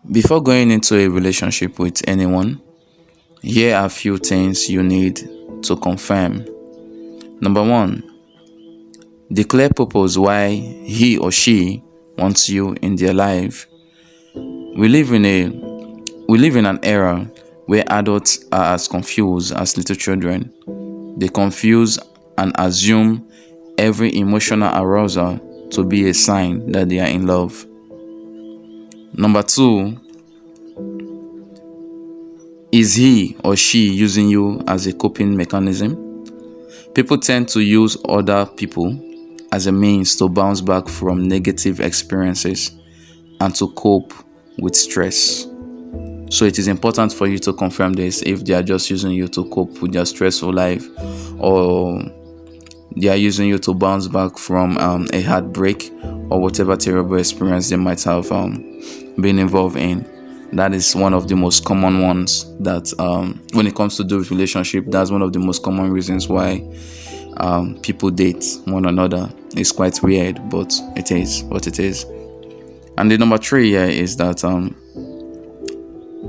Before going into a relationship with anyone, here are a few things you need to confirm. Number one, the clear purpose why he or she wants you in their life. We live in an era where adults are as confused as little children. They confuse and assume every emotional arousal to be a sign that they are in love. Number two, is he or she using you as a coping mechanism? People tend to use other people as a means to bounce back from negative experiences and to cope with stress. So it is important for you to confirm this if they are just using you to cope with their stressful life, or they are using you to bounce back from a heartbreak or whatever terrible experience they might have been involved in. That is one of the most common ones that when it comes to do with relationship, that's one of the most common reasons why people date one another. It's quite weird, but it is what it is. And the number three here is that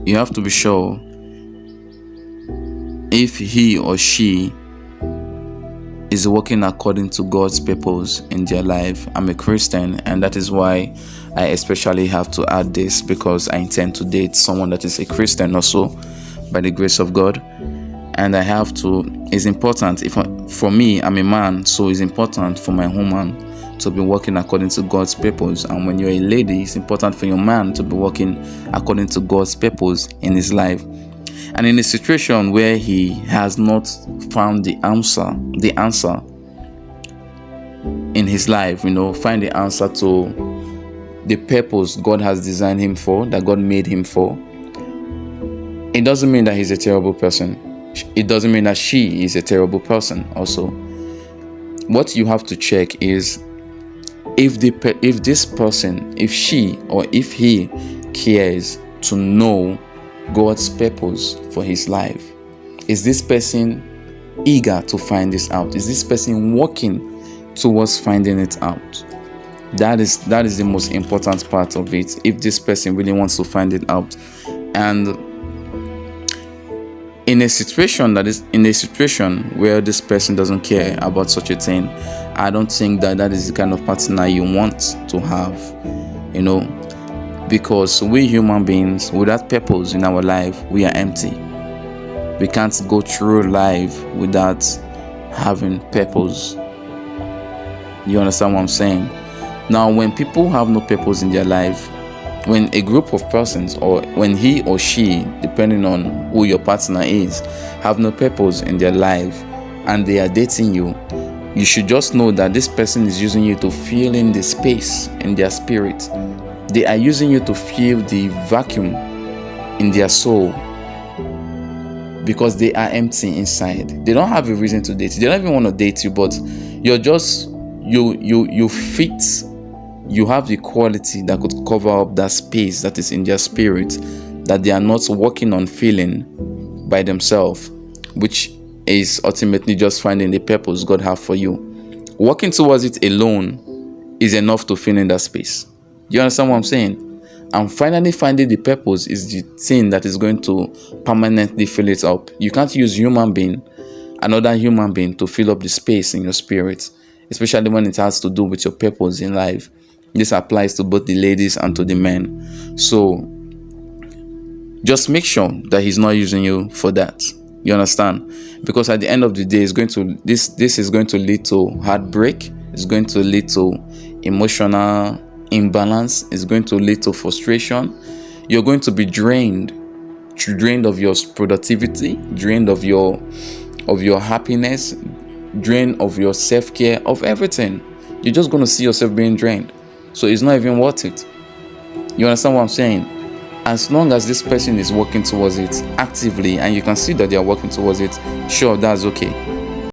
you have to be sure if he or she is working according to God's purpose in their life. I'm a Christian, and that is why I especially have to add this, because I intend to date someone that is a Christian also, by the grace of God. And I have to, it's important, for me, I'm a man, so it's important for my woman to be working according to God's purpose. And when you're a lady, it's important for your man to be working according to God's purpose in his life. And in a situation where he has not found the answer in his life, find the answer to the purpose God has designed him for, that God made him for, it doesn't mean that he's a terrible person. It doesn't mean that she is a terrible person also. What you have to check is if this person, if she or if he cares to know God's purpose for his life. Is this person eager to find this out? Is this person working towards finding it out? That is the most important part of it. If this person really wants to find it out, and in a situation where this person doesn't care about such a thing, I don't think that is the kind of partner you want to have, because we human beings, without purpose in our life, we are empty. We can't go through life without having purpose. You understand what I'm saying? Now, when people have no purpose in their life, when a group of persons, or when he or she, depending on who your partner is, have no purpose in their life and they are dating you, you should just know that this person is using you to fill in the space in their spirit. They are using you to fill the vacuum in their soul, because they are empty inside. They don't have a reason to date. They don't even want to date you, but you're just, you fit. You have the quality that could cover up that space that is in their spirit, that they are not working on filling by themselves, which is ultimately just finding the purpose God has for you. Working towards it alone is enough to fill in that space. You understand what I'm saying? And finally finding the purpose is the thing that is going to permanently fill it up. You can't use another human being to fill up the space in your spirit, especially when it has to do with your purpose in life. This applies to both the ladies and to the men. So just make sure that he's not using you for that. You understand? Because at the end of the day, this is going to lead to heartbreak. It's going to lead to emotional imbalance. It's going to lead to frustration. You're going to be drained of your productivity, drained of your happiness, drained of your self-care, of everything. You're just going to see yourself being drained. So it's not even worth it. You understand what I'm saying? As long as this person is working towards it actively, and you can see that they are working towards it, sure, that's okay.